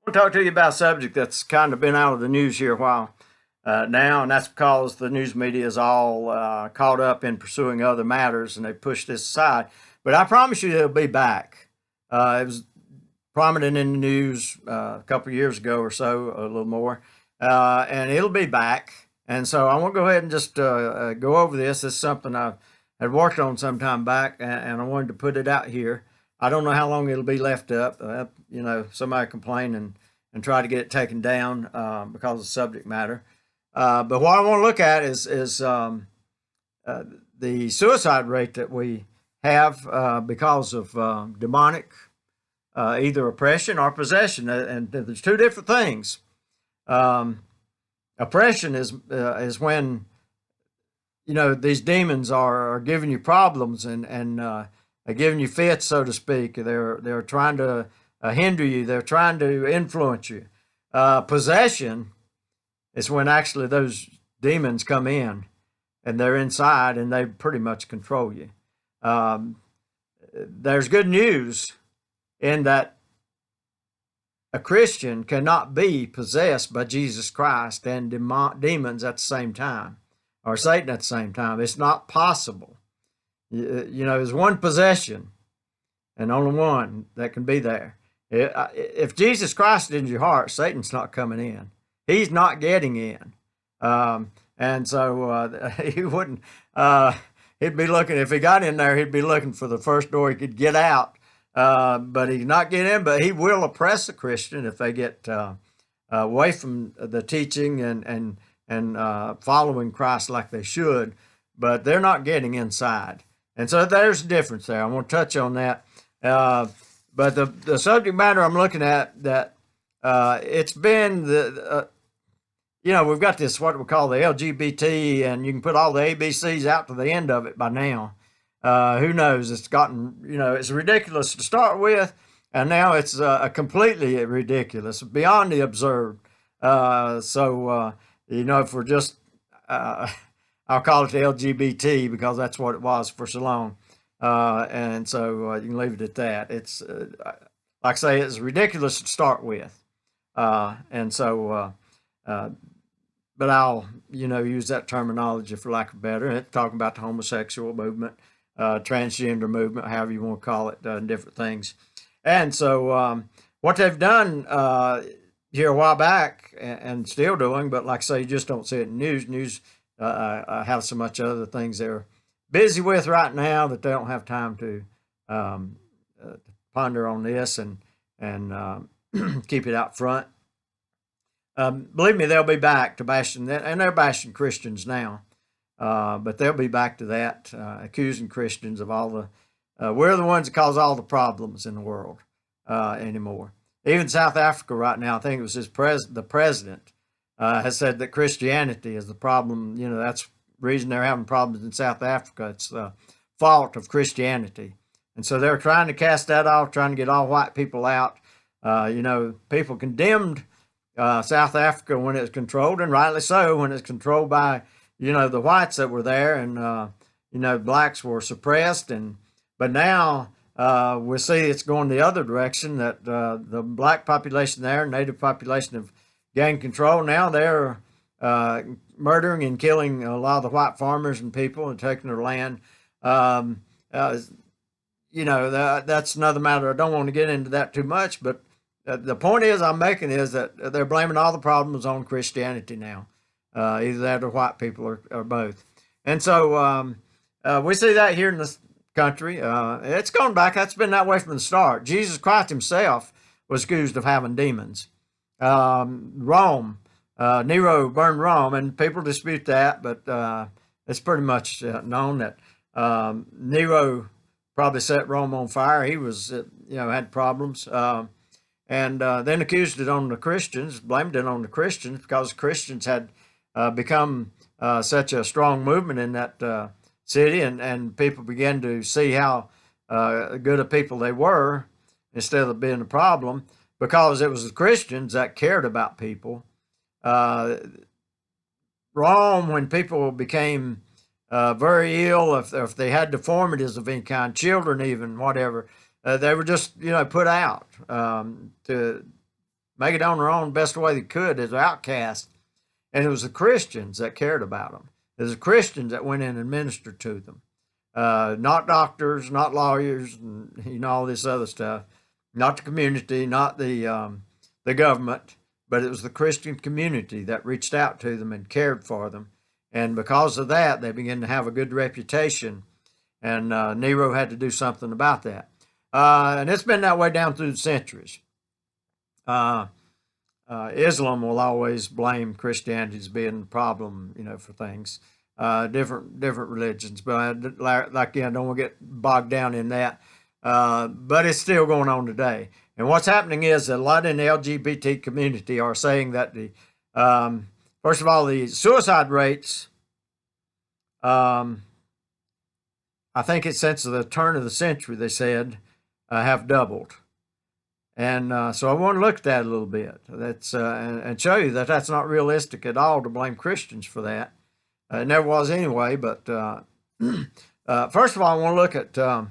To talk to you about a subject that's kind of been out of the news here a while now, and that's because the news media is all caught up in pursuing other matters and they push this aside. But I promise you it'll be back. It was prominent in the news a couple of years ago or so, a little more, and it'll be back. And so I want to go ahead and just go over this. This is something I had worked on some time back, and I wanted to put it out here. I don't know how long it'll be left up. Somebody complain and try to get it taken down because of subject matter. But what I want to look at is the suicide rate that we have because of demonic either oppression or possession, and there's two different things. Oppression is when these demons are giving you problems and giving you fits, so to speak. They're trying to hinder you. They're trying to influence you. Possession is when actually those demons come in and they're inside and they pretty much control you. There's good news in that a Christian cannot be possessed by Jesus Christ and demons at the same time, or Satan at the same time. It's not possible. There's one possession and only one that can be there. If Jesus Christ is in your heart, Satan's not coming in. He's not getting in. And so he wouldn't, he'd be looking, if he got in there, he'd be looking for the first door he could get out. But he's not getting in, but he will oppress a Christian if they get away from the teaching and following Christ like they should, but they're not getting inside. And so there's a difference there. I want to touch on that. But the subject matter I'm looking at, that it's been we've got this, what we call the LGBT, and you can put all the ABCs out to the end of it by now. Who knows? It's gotten, it's ridiculous to start with, and now it's completely ridiculous, beyond the absurd. If we're just, I'll call it the LGBT because that's what it was for so long. And so you can leave it at that. It's, like I say, it's ridiculous to start with. But I'll, use that terminology for lack of better. It's talking about the homosexual movement, transgender movement, however you want to call it, different things. And so what they've done here a while back and still doing, but like I say, you just don't see it in news. News have so much other things they're busy with right now that they don't have time to ponder on this and keep it out front. Believe me, they'll be back to bashing that, and they're bashing Christians now. But they'll be back to that, accusing Christians of all the, we're the ones that cause all the problems in the world anymore. Even South Africa right now, I think it was the president has said that Christianity is the problem. That's the reason they're having problems in South Africa. It's the fault of Christianity. And so they're trying to cast that off, trying to get all white people out. People condemned South Africa when it's controlled, and rightly so, when it's controlled by the whites that were there, and blacks were suppressed, but now we see it's going the other direction, that the black population there, native population, have gained control. Now they're murdering and killing a lot of the white farmers and people and taking their land. That's another matter. I don't want to get into that too much, but the point I'm making is that they're blaming all the problems on Christianity now. Either that or white people or both. And so we see that here in this country. It's gone back. That's been that way from the start. Jesus Christ himself was accused of having demons. Rome, Nero burned Rome, and people dispute that, but it's pretty much known that Nero probably set Rome on fire. He was, had problems. And then accused it on the Christians, blamed it on the Christians, because Christians had become such a strong movement in that city, and people began to see how good of people they were instead of being a problem, because it was the Christians that cared about people. Rome, when people became very ill, if they had deformities of any kind, children even, whatever, they were just, put out to make it on their own best way they could as outcasts. And it was the Christians that cared about them. It was the Christians that went in and ministered to them. Not doctors, not lawyers, and all this other stuff. Not the community, not the government, but it was the Christian community that reached out to them and cared for them. And because of that, they began to have a good reputation. And Nero had to do something about that. And it's been that way down through the centuries. Islam will always blame Christianity as being the problem, for things. Different religions, but like I don't want to get bogged down in that. But it's still going on today. And what's happening is that a lot in the LGBT community are saying that first of all, the suicide rates, I think it's since the turn of the century, they said, have doubled. And so I want to look at that a little bit. That's and show you that that's not realistic at all to blame Christians for that. It never was anyway. But first of all, I want to look at a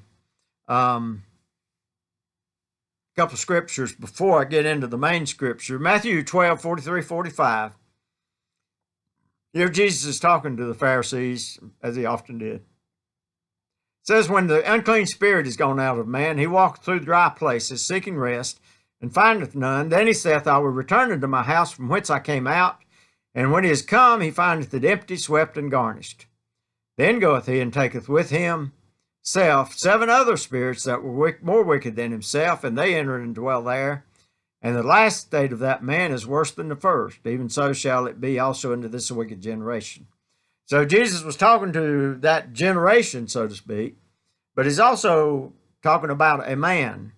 couple of scriptures before I get into the main scripture. Matthew 12, 43, 45. Here Jesus is talking to the Pharisees, as he often did. It says, when the unclean spirit is gone out of man, he walketh through dry places, seeking rest, and findeth none. Then he saith, I will return unto my house from whence I came out. And when he is come, he findeth it empty, swept, and garnished. Then goeth he and taketh with himself 7 other spirits that were more wicked than himself, and they enter and dwell there. And the last state of that man is worse than the first. Even so shall it be also unto this wicked generation. So Jesus was talking to that generation, so to speak, but he's also talking about a man,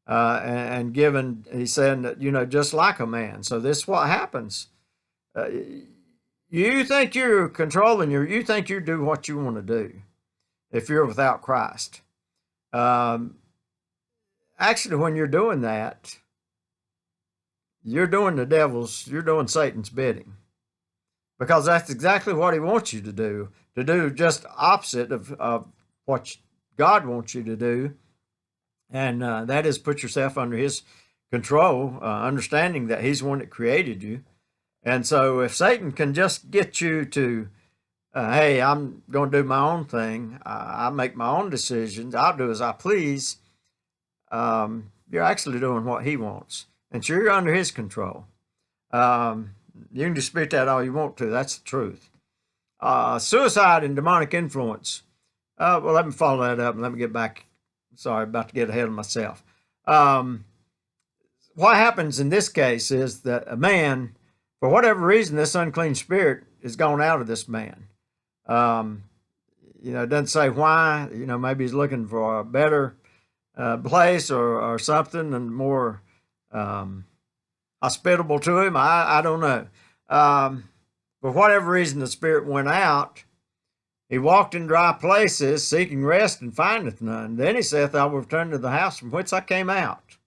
and he's saying that, just like a man. So this is what happens. You think you're controlling you think you do what you want to do if you're without Christ. Actually, when you're doing that, you're doing Satan's bidding. Because that's exactly what he wants you to do just opposite of what God wants you to do. And that is put yourself under his control, understanding that he's the one that created you. And so if Satan can just get you to, hey, I'm going to do my own thing, I make my own decisions, I'll do as I please, you're actually doing what he wants. And so you're under his control. You can dispute that all you want to. That's the truth. Suicide and demonic influence. Well, let me follow that up and let me get back. Sorry, about to get ahead of myself. What happens in this case is that a man, for whatever reason, this unclean spirit is gone out of this man. It doesn't say why. Maybe he's looking for a better place or something and more hospitable to him. I don't know. For whatever reason, the spirit went out. He walked in dry places, seeking rest, and findeth none. Then he saith, I will return to the house from whence I came out.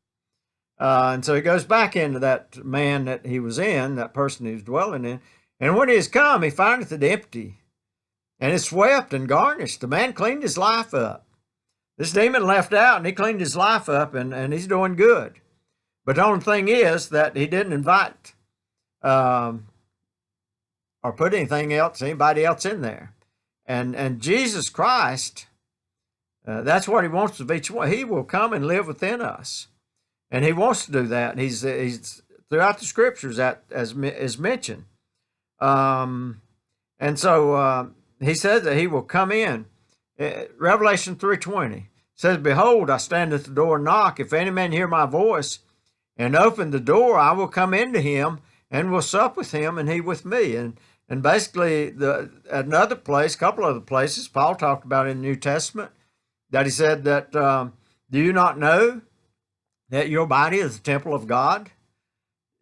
And so he goes back into that man that he was in, that person he was dwelling in. And when he is come, he findeth it empty, and it's swept and garnished. The man cleaned his life up. This demon left out, and he cleaned his life up, and he's doing good. But the only thing is that he didn't invite or put anybody else in there. And Jesus Christ, that's what he wants of each one. He will come and live within us. And he wants to do that. He's throughout the scriptures that as is mentioned. And so he says that he will come in. Revelation 3:20 says, Behold, I stand at the door and knock. If any man hear my voice and open the door, I will come into him and will sup with him and he with me. And basically, at another place, a couple other places, Paul talked about in the New Testament, that he said that, do you not know that your body is the temple of God?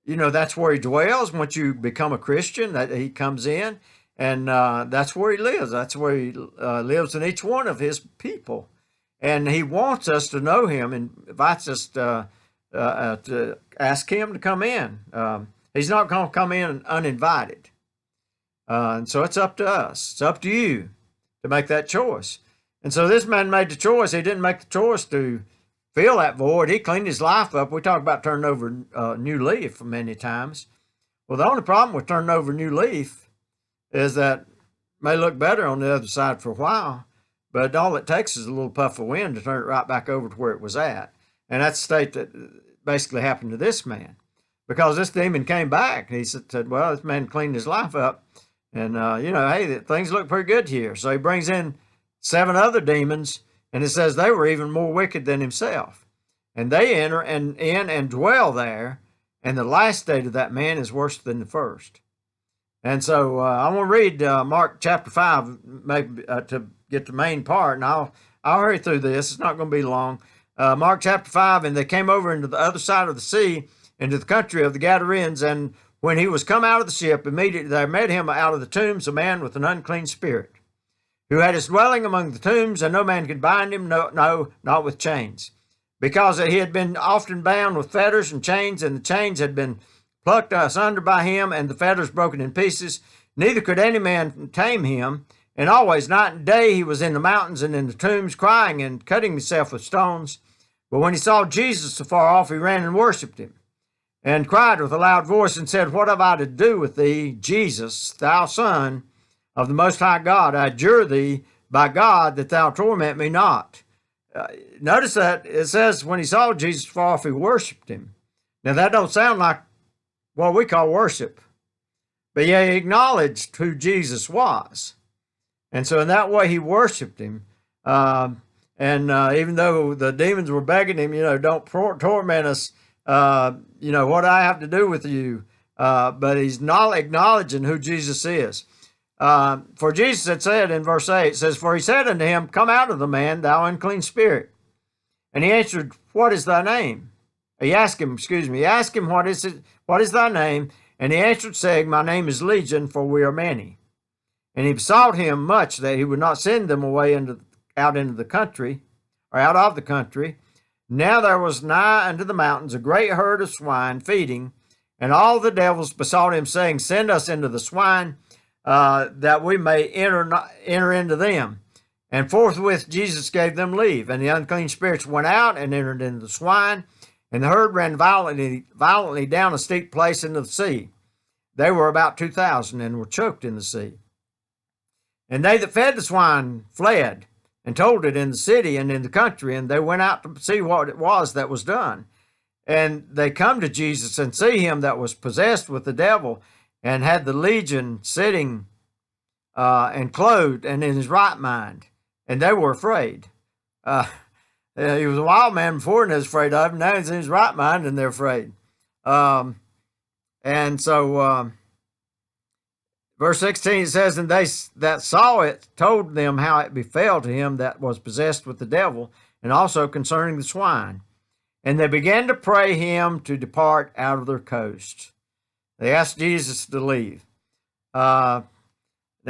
That's where he dwells once you become a Christian, that he comes in, and that's where he lives. That's where he lives in each one of his people. And he wants us to know him and invites us to ask him to come in. He's not going to come in uninvited. And so it's up to us. It's up to you to make that choice. And so this man made the choice. He didn't make the choice to fill that void. He cleaned his life up. We talk about turning over a new leaf many times. Well, the only problem with turning over a new leaf is that it may look better on the other side for a while, but all it takes is a little puff of wind to turn it right back over to where it was at. And that's the state that basically happened to this man, because this demon came back. He said, well, this man cleaned his life up, and, hey, things look pretty good here. So he brings in 7 other demons, and it says they were even more wicked than himself. And they enter and dwell there, and the last state of that man is worse than the first. And so I want to read Mark chapter 5 maybe to get the main part, and I'll hurry through this. It's not going to be long. Mark chapter 5, and they came over into the other side of the sea, into the country of the Gadarenes, and when he was come out of the ship, immediately there met him out of the tombs a man with an unclean spirit, who had his dwelling among the tombs, and no man could bind him, no, not with chains, because he had been often bound with fetters and chains, and the chains had been plucked asunder by him, and the fetters broken in pieces. Neither could any man tame him. And always, night and day, he was in the mountains and in the tombs, crying and cutting himself with stones. But when he saw Jesus afar off, he ran and worshipped him, and cried with a loud voice, and said, What have I to do with thee, Jesus, thou Son of the Most High God? I adjure thee by God that thou torment me not. Notice that it says when he saw Jesus afar off, he worshipped him. Now that don't sound like what we call worship, but yeah, he acknowledged who Jesus was. And so in that way, he worshipped him. Even though the demons were begging him, don't torment us, what do I have to do with you? But he's not acknowledging who Jesus is. For Jesus had said in verse 8, it says, For he said unto him, Come out of the man, thou unclean spirit. And he answered, What is thy name? He asked him, what is thy name? And he answered, saying, My name is Legion, for we are many. And he besought him much that he would not send them away out into the country, or out of the country. Now there was nigh unto the mountains a great herd of swine feeding, and all the devils besought him, saying, Send us into the swine, that we may enter into them. And forthwith Jesus gave them leave, and the unclean spirits went out and entered into the swine, and the herd ran violently down a steep place into the sea. They were about 2,000, and were choked in the sea. And they that fed the swine fled, and told it in the city and in the country, and they went out to see what it was that was done. And they come to Jesus and see him that was possessed with the devil, and had the legion sitting and clothed and in his right mind. And they were afraid. He was a wild man before and they was afraid of him. Now he's in his right mind and they're afraid. Verse 16 it says, And they that saw it told them how it befell to him that was possessed with the devil, and also concerning the swine. And they began to pray him to depart out of their coast. They asked Jesus to leave. Now,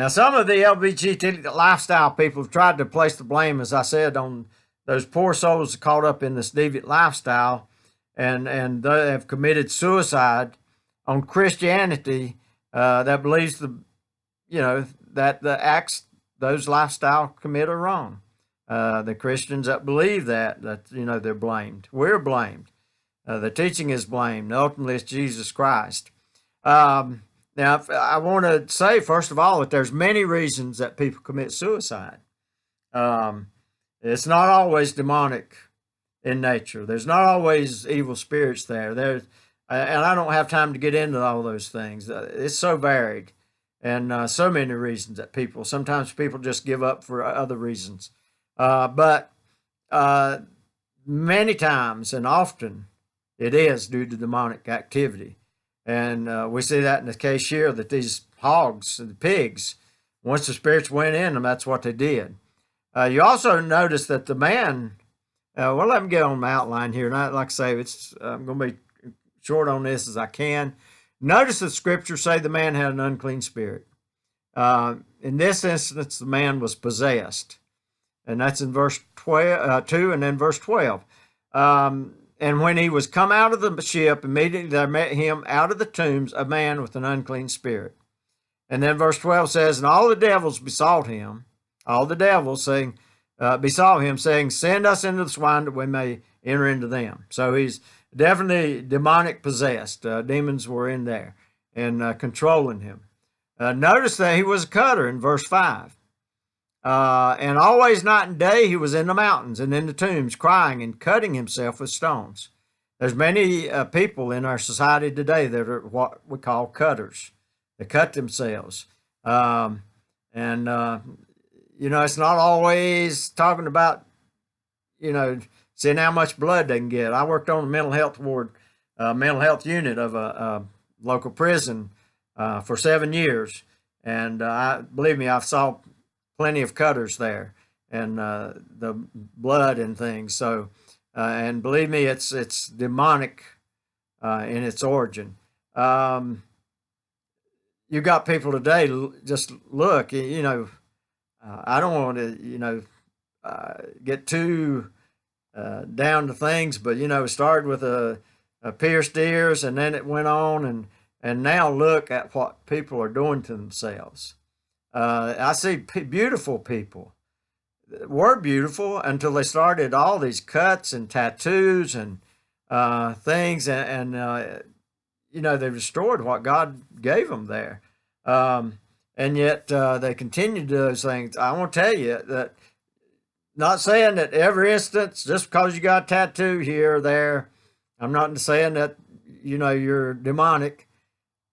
some of the LGBT lifestyle people have tried to place the blame, as I said, on those poor souls caught up in this deviant lifestyle, and they have committed suicide on Christianity that believes that the acts those lifestyle commit are wrong. The Christians that believe that they're blamed. We're blamed. The teaching is blamed. Ultimately, it's Jesus Christ. Now, I want to say, first of all, that there's many reasons that people commit suicide. It's not always demonic in nature. There's not always evil spirits there. And I don't have time to get into all those things. It's so varied, and so many reasons that sometimes people just give up for other reasons. But many times and often it is due to demonic activity. And we see that in the case here, that these hogs, the pigs, once the spirits went in them, that's what they did. You also notice that the man, let me get on my outline here. Not like I say, I'm going to be short on this as I can. Notice the scriptures say the man had an unclean spirit. In this instance, the man was possessed. And that's in verse 2 and then verse 12. And when he was come out of the ship, immediately there met him out of the tombs a man with an unclean spirit. And then verse 12 says, And all the devils besought him, all the devils, saying, besought him, saying, "Send us into the swine that we may enter into them." So he's definitely demonic possessed. Demons were in there and controlling him. Notice that he was a cutter in verse 5. And always night and day he was in the mountains and in the tombs, crying and cutting himself with stones. There's many people in our society today that are what we call cutters. They cut themselves. And it's not always talking about, seeing how much blood they can get. I worked on a mental health ward, mental health unit of a local prison for 7 years. And believe me, I've saw plenty of cutters there and the blood and things. So, and believe me, it's demonic in its origin. You got people today, just look, I don't want to, get too down to things, but, it started with a pierced ears, and then it went on, and now look at what people are doing to themselves. I see beautiful people were beautiful until they started all these cuts and tattoos and things, and they restored what God gave them there. And yet they continue to do those things. I want to tell you that, not saying that every instance, just because you got a tattoo here or there, I'm not saying that, you're demonic,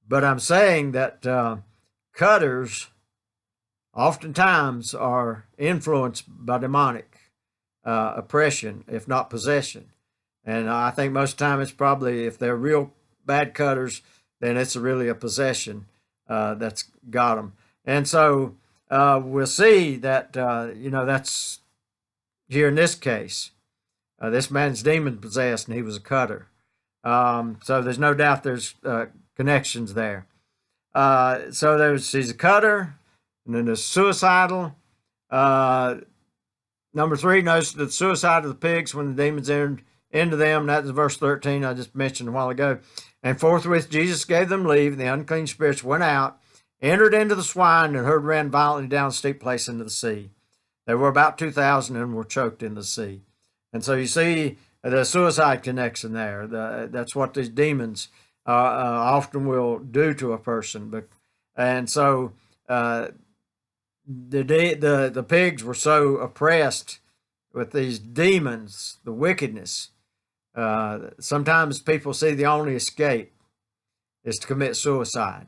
but I'm saying that cutters oftentimes are influenced by demonic oppression, if not possession. And I think most of the time it's probably, if they're real bad cutters, then it's really a possession that's got them. And so we'll see that, that's here in this case. This man's demon possessed and he was a cutter. So there's no doubt there's connections there. So he's a cutter, and then there's suicidal. Number 3, notice the suicide of the pigs when the demons entered into them. That's verse 13 I just mentioned a while ago. And forthwith Jesus gave them leave, and the unclean spirits went out, entered into the swine, and the herd ran violently down a steep place into the sea. There were about 2,000 and were choked in the sea. And so you see the suicide connection there. That's what these demons often will do to a person. And so the pigs were so oppressed with these demons, the wickedness. Sometimes people see the only escape is to commit suicide.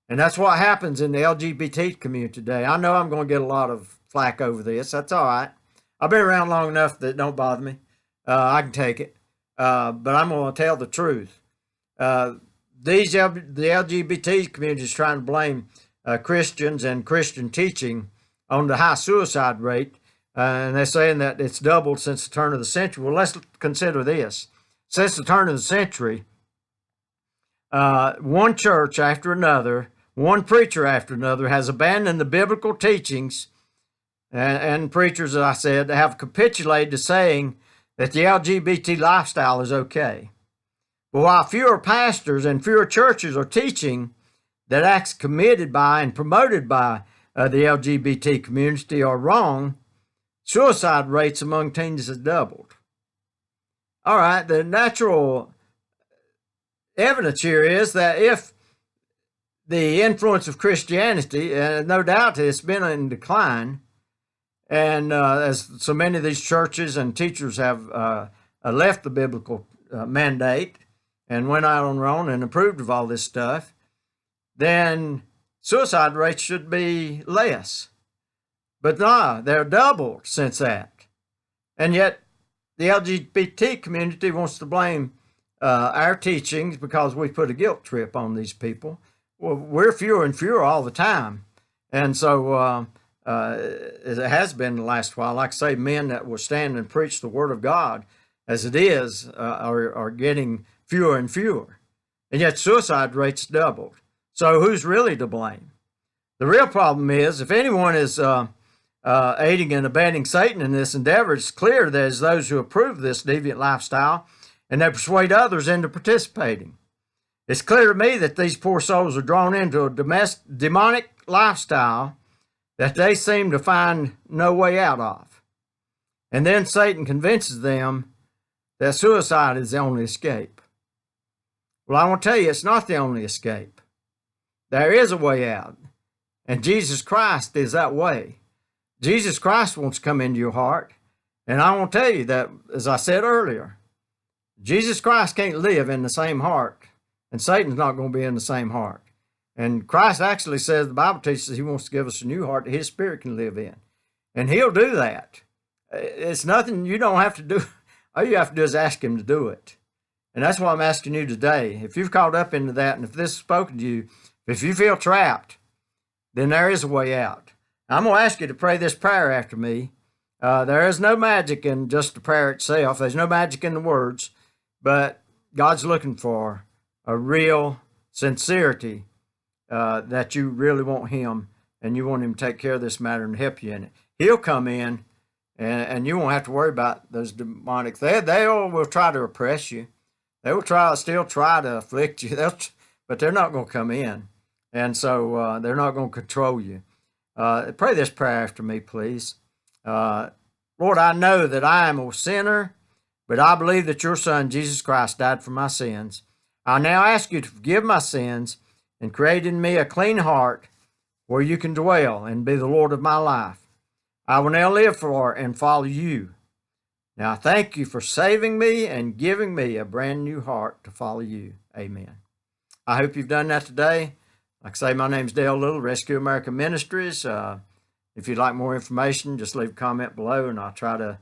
And that's what happens in the LGBT community today. I know I'm going to get a lot of flack over this. That's all right. I've been around long enough that it don't bother me. I can take it. But I'm going to tell the truth. The LGBT community is trying to blame Christians and Christian teaching on the high suicide rate. And they're saying that it's doubled since the turn of the century. Well, let's consider this. Since the turn of the century, one church after another, one preacher after another has abandoned the biblical teachings, and preachers, as I said, have capitulated to saying that the LGBT lifestyle is okay. But while fewer pastors and fewer churches are teaching that acts committed by and promoted by the LGBT community are wrong, suicide rates among teens has doubled. All right, the natural evidence here is that if the influence of Christianity, no doubt it's been in decline, and as so many of these churches and teachers have left the biblical mandate and went out on their own and approved of all this stuff, then suicide rates should be less. But no, they're doubled since that. And yet the LGBT community wants to blame our teachings because we put a guilt trip on these people. Well, we're fewer and fewer all the time. And so as it has been the last while, like I say, men that will stand and preach the word of God as it is are getting fewer and fewer. And yet suicide rates doubled. So who's really to blame? The real problem is, if anyone is aiding and abetting Satan in this endeavor, it's clear that it's those who approve this deviant lifestyle and they persuade others into participating. It's clear to me that these poor souls are drawn into a demonic lifestyle that they seem to find no way out of. And then Satan convinces them that suicide is the only escape. Well, I want to tell you, it's not the only escape. There is a way out. And Jesus Christ is that way. Jesus Christ wants to come into your heart. And I want to tell you that, as I said earlier, Jesus Christ can't live in the same heart, and Satan's not going to be in the same heart. And Christ actually says, the Bible teaches he wants to give us a new heart that his spirit can live in. And he'll do that. It's nothing you don't have to do. All you have to do is ask him to do it. And that's what I'm asking you today. If you've caught up into that, and if this has spoken to you, if you feel trapped, then there is a way out. I'm going to ask you to pray this prayer after me. There is no magic in just the prayer itself. There's no magic in the words, but God's looking for a real sincerity that you really want him, and you want him to take care of this matter and help you in it. He'll come in, and you won't have to worry about those demonic. They will try to oppress you. They will still try to afflict you, but they're not going to come in. And so they're not going to control you. Pray this prayer after me, please. Lord, I know that I am a sinner, but I believe that your Son, Jesus Christ, died for my sins. I now ask you to forgive my sins and create in me a clean heart where you can dwell and be the Lord of my life. I will now live for and follow you. Now, I thank you for saving me and giving me a brand new heart to follow you. Amen. I hope you've done that today. Like I say, my name's Dale Little, Rescue America Ministries. If you'd like more information, just leave a comment below, and I'll try to